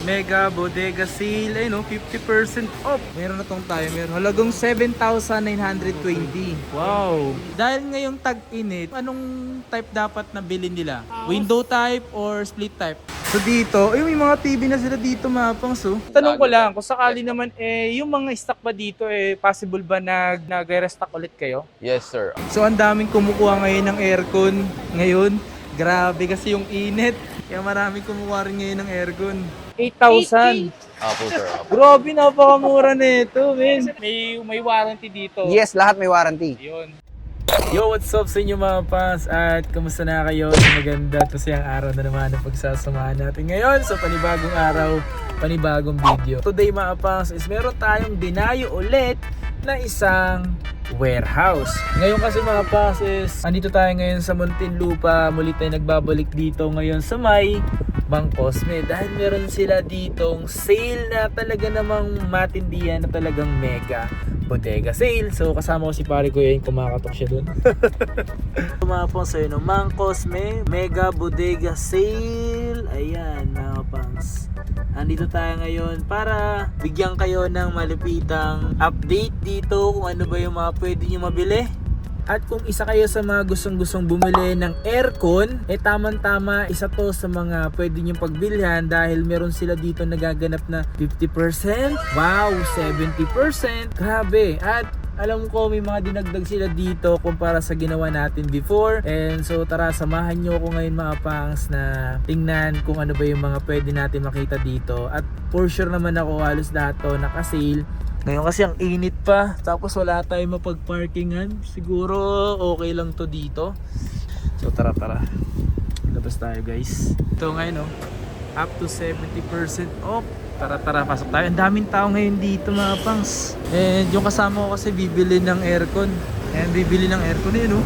Mega Bodega Sale. Ayun no, 50% off. Meron na tong timer. Halagang 7,920. Wow. Dahil ngayong tag-init, anong type dapat na bilhin nila? Window type or split type? So dito, may mga TV na sila dito mapangs oh. Tanong ko lang, kung sakali naman yung mga stock ba dito possible ba nag-restock ulit kayo? Yes, sir. So ang daming kumukuha ngayon ng aircon ngayon. Grabe kasi yung init. Kaya maraming kumukuha rin ngayon ng aircon. 8,000. Apo, sir. Apo. Grabe, napakamura nito, men. May warranty dito. Yes, lahat may warranty. Yun. Yo, what's up sa inyo mga fans? At kamusta na kayo? Maganda at masayang araw na naman ang pagsasamahan natin ngayon sa panibagong araw, panibagong video. Today mga fans is meron tayong dinayo ulit na isang warehouse. Ngayon kasi mga fans is andito tayo ngayon sa Muntinlupa. Muli tayo nagbabalik dito ngayon sa may Mang Cosme dahil meron sila ditong sale na talaga namang matindihan na talagang mega bodega sale. So kasama ko si pare ko yun, kumakatok siya dun. Mga pangs, no? Mang Cosme mega bodega sale. Ayan mga pangs, andito tayo ngayon para bigyan kayo ng malupitang update dito kung ano ba yung mga pwede nyo mabili. At kung isa kayo sa mga gustong bumili ng aircon, tamang-tama isa to sa mga pwede nyong pagbilhan dahil meron sila dito nagaganap na 50%, wow, 70%, grabe. At alam ko may mga dinagdag sila dito kumpara sa ginawa natin before. And so tara, samahan nyo ako ngayon mga pangs na tingnan kung ano ba yung mga pwede natin makita dito. At for sure naman ako halos lahat to naka-sale. Ngayon kasi ang init pa, tapos wala tayong mapag-parkingan. Siguro okay lang to dito. So tara, labas tayo guys. Ito ngayon up to 70% off. Tara, pasok tayo. Ang daming tao ngayon dito mga pangs. And yung kasama ko kasi bibili ng aircon. And bibili ng aircon yun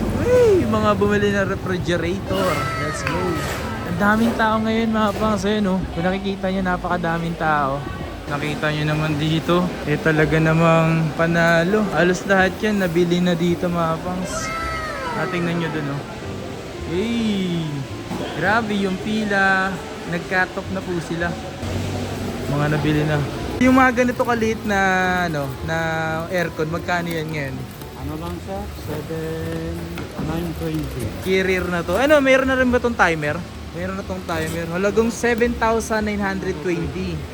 yung mga bumili ng refrigerator. Let's go. Ang daming tao ngayon mga pangs. Ayun kung nakikita nyo, napakadaming tao. Nakita nyo naman dito, talaga namang panalo. Halos lahat yan nabili na dito mga pangs. Tingnan nyo dun hey, grabe yung pila. Nag-cut-off na po sila. Mga nabili na. Yung mga ganito kaliit na na aircon, magkano yan ngayon? Ano lang siya? 7,920. Carrier na to. Meron na rin ba tong timer? Meron na tong timer. Halagang 7,920.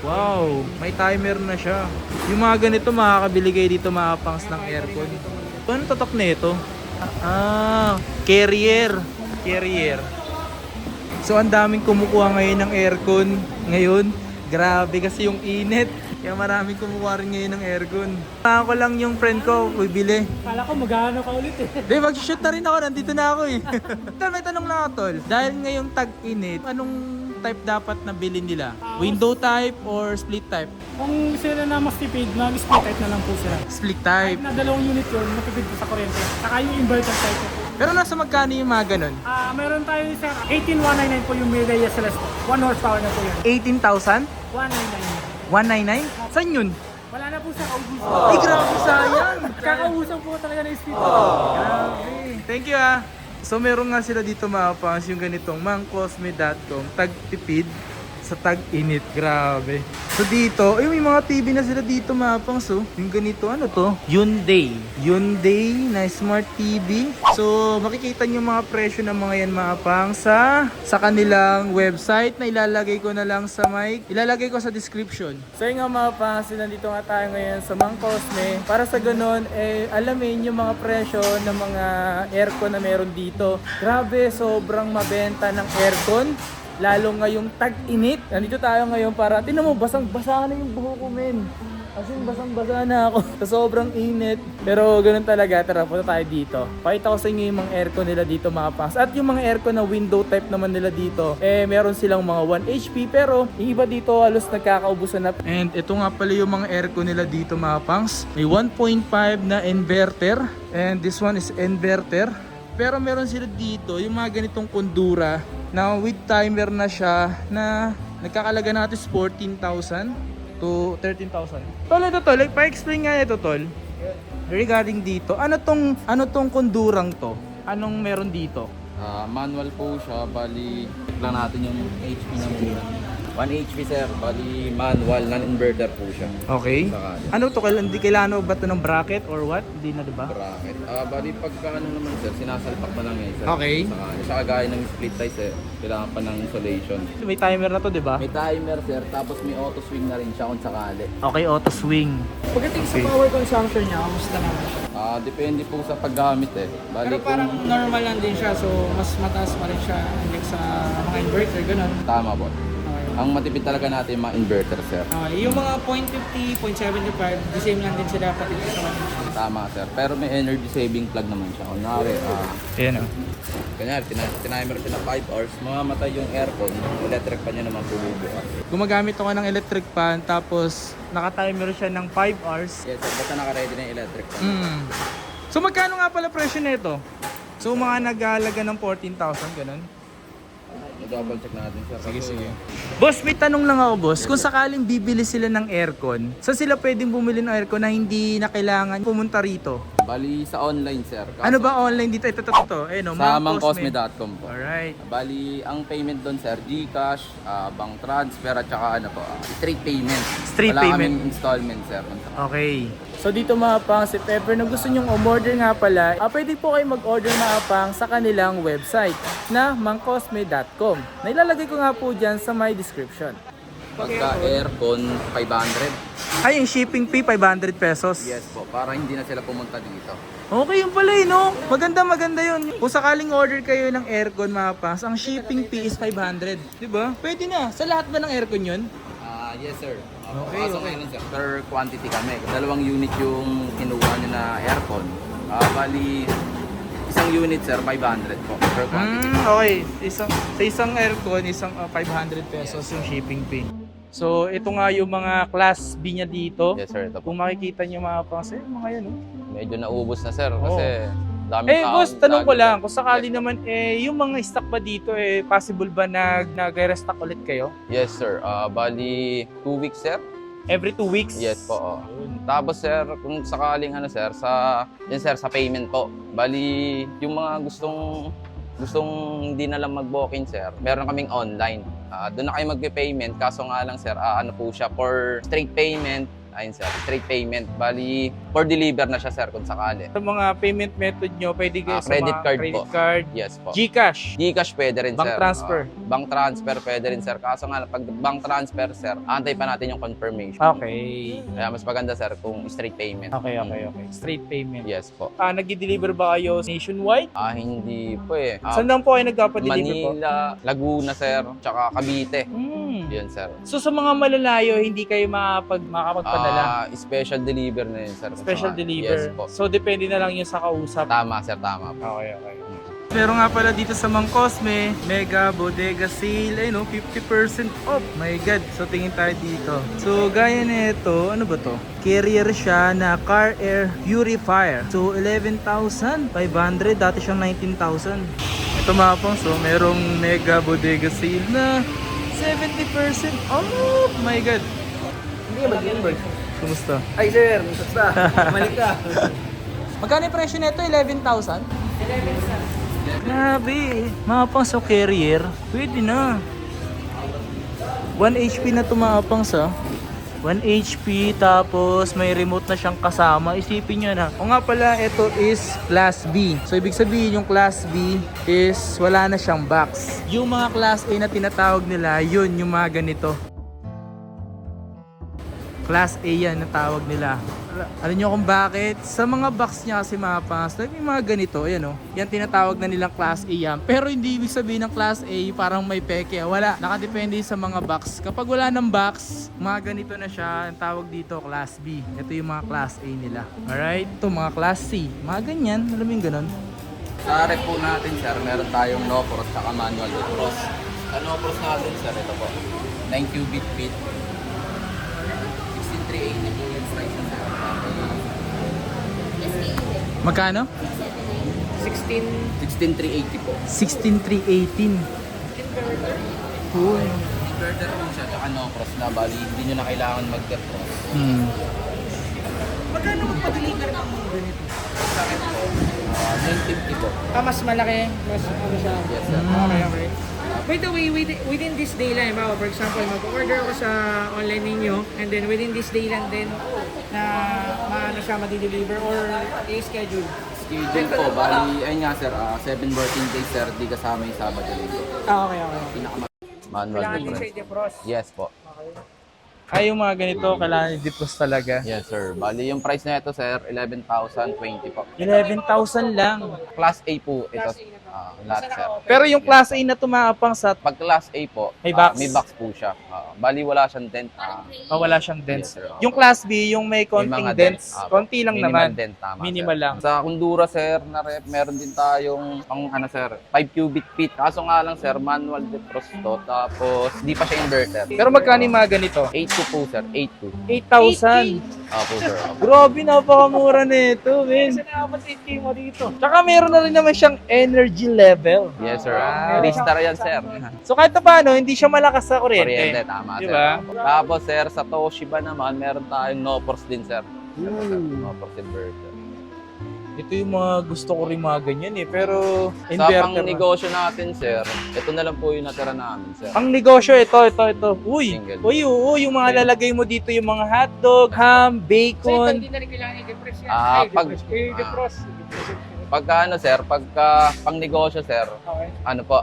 Wow, may timer na siya. Yung mga ganito makakabili kayo dito mga pangs ng aircon. Ano tatak na ito? Carrier. So ang daming kumukuha ngayon ng aircon ngayon. Grabe kasi yung init. Kaya maraming kumukuha rin ngayon ng aircon. Ako lang yung friend ko, bibili. Kala ko maghahanap ka ulit Di, mag-shoot na rin ako. Nandito na ako Tol, may tanong lang ako, tol. Dahil ngayong tag-init, anong type dapat na bilhin nila? Window type or split type? Kung sila na mas tipid, mag-split type na lang po sila. Split type. Na dalawang unit yun, matipid po sa kuryente. Saka yung inverter type po. Pero nasa magkano yung mga ganun? Meron tayo sa 18,199 po yung Mireya Celeste. 1 horsepower na po yan. 18,000? 199. 199? Saan yun? Wala na po sa kaubos. Ay, grabe, sayang. Kakaubusan po talaga ng split. Grabe. Thank you So meron nga sila dito mga pangs, yung ganitong mangcosme.com, tag-tipid sa tag-init. Grabe. So dito, may mga TV na sila dito mga pangs yung ganito, ano to? Hyundai na smart TV. So makikita nyo mga presyo ng mga yan mga pangs sa kanilang website na ilalagay ko na lang sa ilalagay ko sa description. So yun nga mga pangs, nandito nga tayo ngayon sa Mang Cosme para sa ganun alamin yung mga presyo ng mga aircon na meron dito. Grabe, sobrang mabenta ng aircon. Lalo ngayong tag-init. Nandito tayo ngayon para, tinan mo, basang-basa na yung buhok ko, men. As in, basang-basa na ako. Sa sobrang init. Pero ganun talaga. Tara, punta tayo dito. Pakita ko sa inyo yung mga aircon nila dito, mga pangs. At yung mga aircon na window type naman nila dito, meron silang mga 1 HP. Pero yung iba dito, halos nagkakaubusan na. And ito nga pala yung mga aircon nila dito, mga pangs. May 1.5 na inverter. And this one is inverter. Pero meron sila dito, yung mga ganitong kondura na with timer na siya na nagkakalaga natin 14,000 to 13,000. Tol, ito tol, pa-explain nga ito tol. Regarding dito, ano tong kondurang to? Anong meron dito? Manual po siya, bali lang natin yung HP na muna. 1 HP sir, bali manual, non-inverter po siya. Okay. Sakali. Ano to? Hindi kailangan ba to ng bracket or what? Hindi na, diba? Bracket. Bali pagka ano naman sir, sinasalpak mo lang yan sir. Okay. Sakali. Saka gaya ng split tie sir, kailangan pa ng insulation. May timer na to, diba? May timer sir, tapos may auto swing na rin siya kung sakali. Okay, auto swing. Pagdating sa Okay. power consumption niya, kamusta naman siya? Depende po sa paggamit eh. Bali Pero parang normal lang din siya, so mas mataas pa rin siya unlike sa mga inverter, ganun. tama po. Okay. Ang matipid talaga natin yung mga inverter sir. Yung mga 0.50, 0.75, the same lang din sila pati sa 1 Tama sir. Pero may energy saving plug naman siya. Kunwari, Ayan o. kanyari, tinimer siya na 5 hours, mamamatay yung aircon, electric pa niya naman bububukas. Gumagamit ako ng electric fan, tapos naka-timer siya ng 5 hours. Yes sir, basta naka-ready na yung electric pan. So magkano nga pala presyo nito? So mga nag-aalaga ng 14,000, ganun? Double check natin sir. Kasi Boss, may tanong lang ako, boss. Kung sakaling bibili sila ng aircon, saan sila pwedeng bumili ng aircon na hindi na kailangan pumunta rito? Bali sa online sir. Kaso, Ano ba online dito? Ito. Eh, no? Sa Mangcosme. mangcosme.com po. Alright. Bali, ang payment doon sir, GCash, bank transfer at saka ano po, straight payment. Straight Wala payment. kaming installment sir. Okay. So dito mga pangs, if ever na gusto nyong umorder nga pala, pwede po kayo mag-order mga pangs sa kanilang website na mangcosme.com. Nailalagay ko nga po dyan sa my description. Pagka aircon, 500. Ay, yung shipping fee, 500 pesos. Yes po, para hindi na sila pumunta dito. Okay, yun pala no? Maganda yun. Kung sakaling order kayo ng aircon mga pangs, ang shipping fee is 500. Diba? Pwede na. Sa lahat ba ng aircon yun? Yes sir. Okay, Kaso okay. ngayon sir, per quantity kami. 2 unit yung kinuha niya na aircon. Bali, isang unit sir, 500 po per quantity. Okay. Sa isang aircon, 500 pesos yung shipping fee. So, ito nga yung mga class B niya dito. Yes sir, ito po. Kung makikita nyo mga pangs, mga yan oh. Medyo naubos na sir kasi dami Boss, tanong ko lagi, lang, sir. kung sakali naman, yung mga stock ba dito, possible ba nag-restock ulit kayo? Yes sir, bali 2 weeks sir. Every 2 weeks? Yes po. Tapos sir, kung sakaling ano sir, sa payment po. Bali, yung mga gustong hindi na lang mag-walk-in sir, meron kaming online. Doon na kayo mag-payment, kaso nga lang sir, ano po siya, for straight payment, ayun sir, straight payment. Bali, for deliver na siya sir kung sakali. Sa mga payment method nyo, pwede kayo sa Credit mga card credit po. card, Yes po. GCash, GCash pwede rin bank sir. transfer. Bank transfer pwede rin sir. Kaso nga, pag bank transfer sir, antay pa natin yung confirmation. Okay. Kaya mas maganda sir kung straight payment. Okay. Straight payment. Yes po. Nag-deliver ba kayo nationwide? Hindi po eh. Saan lang po kayo nagpapadeliver po? Manila, Laguna sir, tsaka Cavite. Yun sir. So sa mga malalayo, hindi kayo makakapagpadala? Special deliver na yun sir. kung Special sakali. deliver. Yes po. So depende na lang yun sa kausap. Tama sir, tama po. Okay. Pero nga pala dito sa Mangcosme, mega bodega sale, 50% off. My God, so tingin tayo dito. So gaya nito, ano ba to? Carrier siya na car air purifier. So 11,500, dati siyang 19,000. Ito mga pang, so merong mega bodega sale na 70% off. My God. Hindi ka mag-Bloomberg? Kumusta? Ay sir, basta. Malik ka. Magkano yung presyo nito? 11,000? 11,000. Grabe. Mga pang sa carrier, pwede na. 1 HP na ito mga pang sa. 1 HP tapos may remote na siyang kasama. Isipin nyo na. O nga pala, ito is Class B. So ibig sabihin yung Class B is wala na siyang box. Yung mga Class A na tinatawag nila, yun yung mga ganito. Class A yan na tawag nila. Alam nyo kung bakit? Sa mga box niya kasi mga pangas, may mga ganito, ayan o. Yan tinatawag na nilang Class A yan. Pero hindi ibig sabihin ng Class A parang may peke. Wala. Nakadepende sa mga box. Kapag wala ng box, mga ganito na siya. Ang tawag dito, Class B. Ito yung mga Class A nila. Alright? Ito mga Class C. Mga ganyan. Alam mo yung ganun? Sa rep po natin sir, meron tayong no-frost tsaka manual defrost. Sa no-frost natin sir, ito po. 9 cubic feet. 16380 po yung size na sir. Magkano? 16380 po. 16,318. Cool. Inverter po siya, tsaka no-frost na. Bali, hindi nyo na kailangan mag-defrost. Magkano magpa-deliver ng ganito? Sa akin po, 950 po. Mas malaki, mas ano siya. Yes sir. Okay. By the way, within this day lang, for example, mag-order ako sa online ninyo, and then within this day lang din na maano siya ma-deliver or i-schedule. Schedule po, bali, ayun nga sir, 7 working days sir, di kasama yung Sabado linggo. Okay. Manual Kailangan din difference. siya i-defrost. Yes po. Ay, yung mga ganito, kailangan i-defrost talaga. Yes sir. Bali yung price na ito sir, 11,020 po. 11,000 lang. Class A po ito. Lahat sir. Pero yung class A na tumapang sa Pag class A po, May box? may box po siya. Bali wala siyang dent. wala siyang dents. Yes, sir. Yung class B, yung may konting mga dents, dents. konti lang Minimal naman. dent, tama, Minimal sir. lang. Sa Kundura sir, na rep, meron din tayong pang ano sir, 5 cubic feet. Kaso nga lang sir, manual defrost to. Tapos di pa siya inverter. Pero magkano yung mga ganito? 8.2 po sir, 8.2. 8,000. Opo sir. Opo. Grabe, napakamura nito, men. Kasi nakapatiti mo dito. Tsaka meron na rin naman siyang energy level. Yes sir. Wow. 3-star yan sir. So kahit na paano, hindi siya malakas sa Kuryente, kuryente. tama sir. Diba? Tapos sir, sa Toshiba naman, meron tayong Nopors din sir. Nopors inverter. Ito yung mga gusto ko rin mga ganyan eh. Pero Sa inverter pang negosyo natin sir, ito na lang po yung natira namin sir. Pang negosyo, ito. Uy, Single. yung mga lalagay mo dito, yung mga hotdog, ham, So, ito bacon. hindi na rin kailangan i-defrost yan. Pag- Pagka ano sir, pagka pang negosyo sir, Okay. ano po,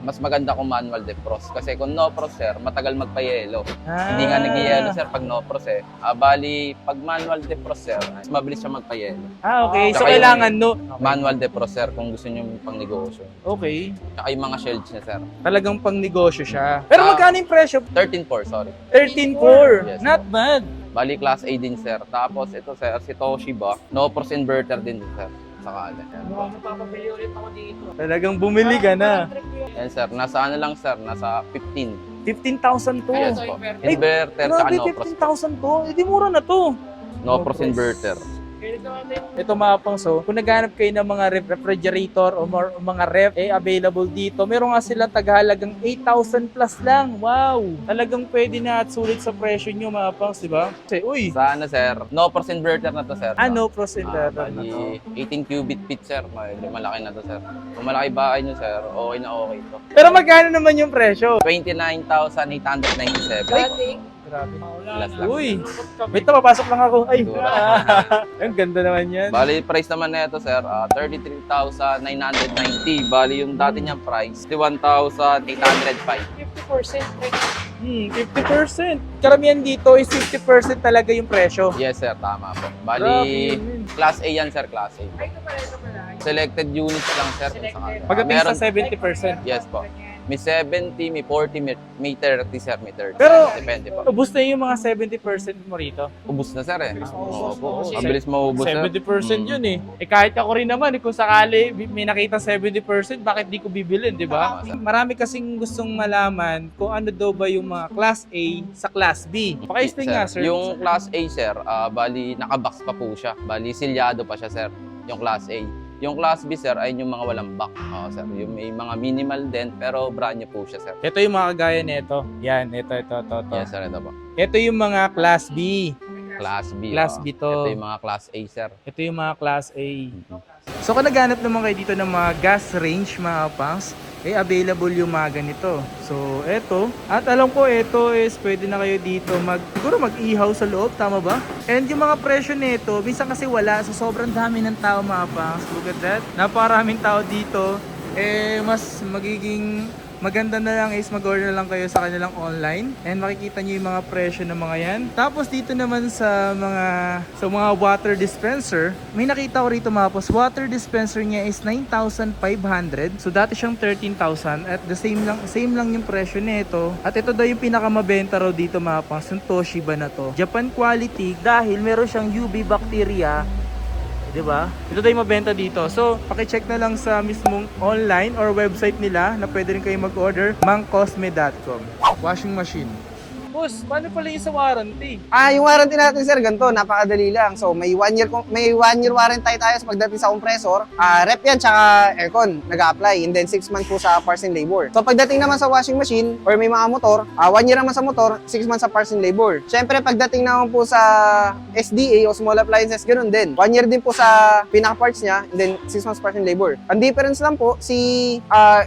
mas maganda kung manual defrost. Kasi kung no frost sir, matagal magpa-yelo. Hindi nga nag-yelo sir pag no frost eh. Bali, pag manual defrost sir, mas mabilis siya magpa-yelo. Okay, so Tsaka kailangan no. Manual defrost sir kung gusto niyo pang negosyo. Okay, Tsaka yung mga shelves niya sir. talagang pang negosyo siya. Pero Ah. magkano yung presyo? 13.4 sorry. 13.4. Yes, Not bad. Bali class A din sir. Tapos ito sir, si Toshiba, no frost inverter din sir. Sakala. Mukhang mapapabili ulit ako dito. Talagang bumili ka na. Yan sir, nasa ano lang sir, nasa 15. 15,000 to. Yes po. Inverter tsaka Grabe, no frost. 15,000 to. Eh, di mura na to. No frost inverter. Ito mga pangso, kung naghanap kayo ng mga refrigerator o mga ref, available dito. Meron nga silang taghalagang 8,000 plus lang. Wow! Talagang pwede na at sulit sa presyo nyo mga pangs, di ba? Kasi, uy, Sa ano sir, no frost inverter na to sir. ano processor na to? Bali, 18 cubic feet sir. Malaki na to sir. Kung malaki bahay nyo sir, okay na okay to. Pero magkano naman yung presyo? 29,897. Grabe. Last lang. Uy, wait na, papasok lang ako. Ay, Dura. ang ganda naman yan. Bali, price naman na ito sir, 33,990. Bali, yung dati niyang price, 51,805. 50%. Karamihan dito is 50% talaga yung presyo. Yes sir, tama po. Grabe Bali, yun. class A yan sir, class A. Selected units lang sir. Kung saan. Pagdating sa Meron- 70%. Yes po. May 70, may 40, may 30 sir, may 30. Pero- Depende po. Ubus na yung mga 70% mo rito. Ubus na sir eh. Oo, Opo. ubus. Ang bilis maubos sir. 70% yun eh. Kahit ako rin naman, kung sakali may nakita 70%, bakit di ko bibilin, di ba? Tama, sir. Marami kasing gustong malaman kung ano daw ba yung mga Class A sa Class B. Paki-explain nga, sir. Yung class A sir, bali nakabox pa po siya. Bali silyado pa siya sir, yung class A. Yung class B sir ay yung mga walang box. Sir, yung may mga minimal dent pero brand new po siya sir. Ito yung mga kagaya nito. Yan, ito. Yes sir, ito po. Ito yung mga Class B. Class B. Class B to. Ito yung mga class A sir. Ito yung mga Class A. So kung naghanap naman kayo dito ng mga gas range mga pangs, available yung mga ganito. So eto, at alam ko ito is pwede na kayo dito siguro mag-ihaw sa loob, tama ba? And yung mga presyo nito, minsan kasi wala, so sobrang dami ng tao mga pangs. Look at that. Napakaraming tao dito. Mas magiging maganda na lang is mag-order na lang kayo sa kanilang online and makikita nyo yung mga presyo ng mga yan. Tapos dito naman sa mga water dispenser, may nakita ko rito mga boss, water dispenser niya is 9,500. So dati siyang 13,000 at the same lang yung presyo nito. At ito daw yung pinakamabenta raw dito mga boss, yung Toshiba na to. Japan quality dahil meron siyang UV bacteria. Diba? Ito tayo mabenta dito. So, paki-check na lang sa mismong online or website nila na pwede rin kayo mag-order, mangcosme.com. Washing machine. Boss, paano pala yung sa warranty? Yung warranty natin sir, ganito, napakadali lang. So may 1 year warranty tayo sa pagdating sa compressor. Rep yan tsaka aircon nag-apply, and then 6 months po sa parts and labor. So pagdating naman sa washing machine or may mga motor, 1 year naman sa motor, 6 months sa parts and labor. Syempre pagdating naman po sa SDA o small appliances, ganoon din. 1 year din po sa pinaka-parts niya, and then 6 months parts and labor. Ang difference lang po, si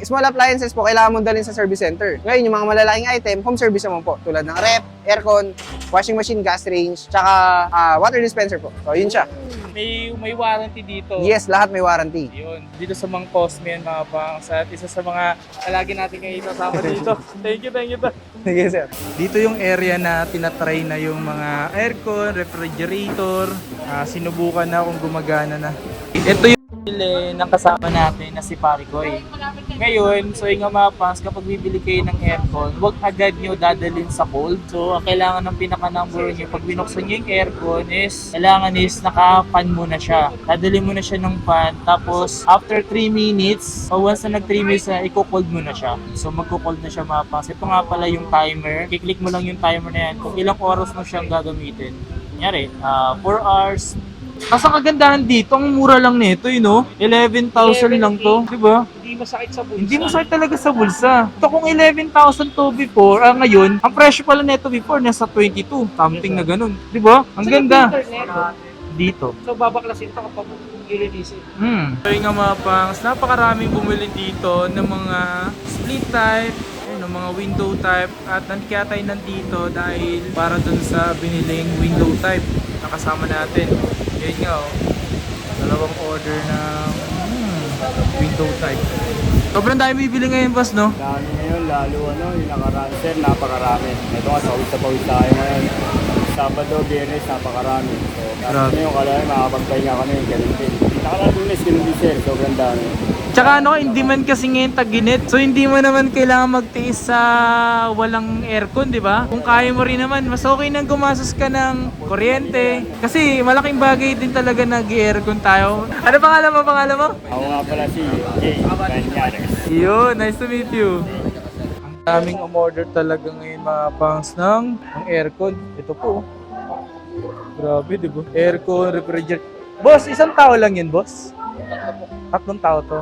small appliances po kailangan mo dalhin sa service center. Ngayon yung mga malalaking item, home service naman po, tulad ng rep, aircon, washing machine, gas range, tsaka water dispenser po. So yun siya. May warranty dito. Yes, lahat may warranty. Yun, dito sa mga Cosme yan mga pangs at isa sa mga lagi natin ngayon kasama dito. Thank you. Sige sir. Dito yung area na tinatry na yung mga aircon, refrigerator. Sinubukan na kung gumagana na. Ito yung bili ng kasama natin na si Parikoy. Ngayon, so yung mga pangs, kapag bibili kayo ng aircon, huwag agad nyo dadalhin sa cold. So, ang kailangan ng pinaka-number nyo, pag binuksan nyo yung aircon kailangan naka-fan muna siya. Dadalhin mo na siya ng fan, tapos after 3 minutes, o once na nag 3 minutes na, i-cold mo na siya. So, magko-cold na siya mga pangs. Ito nga pala yung timer. Kiklik mo lang yung timer na yan kung ilang oras mo siyang gagamitin. Kunyari, 4 hours. Kasi ang kagandahan dito, ang mura lang nito, 11,000 lang to, di ba? Hindi masakit sa bulsa. Hindi masakit talaga sa bulsa. Ito kung 11,000 to before, ngayon, ang presyo pala nito before nasa 22, something na ganun, di ba? Ang ganda. Dito. So babaklasin ito kapag i-release it. So yung mga pangs, napakaraming bumili dito ng mga split type, ng mga window type, at kaya tayo nandito dahil para dun sa biniling window type na kasama natin. Yun nga, dalawang order ng window type. Sobrang dami bibili ngayon, boss, no? Dami ngayon, lalo yung nakaraan, sir, napakarami. Ito nga, sa pawis tayo ngayon. Sabado, Biyernes, napakarami. So, Grabe. ngayon, kalahin, makakapagpahinga kami, ganun din. Nakaraan Lunes, ganun din, sir, sobrang dami. Tsaka hindi man kasi ngayon tag-init. So hindi mo naman kailangan magtiis sa walang aircon, di ba? Kung kaya mo rin naman, mas okay nang gumastos ka ng kuryente. Kasi malaking bagay din talaga nag-aircon tayo. Ano pangalan mo? Ako nga pala si Jay Banyares. Yun, nice to meet you. Ang daming umorder talaga ngayon mga pangs ng aircon. Ito po. Grabe, di ba? Aircon, refrigerator. Boss, isang tao lang yun, boss? 3 tao to.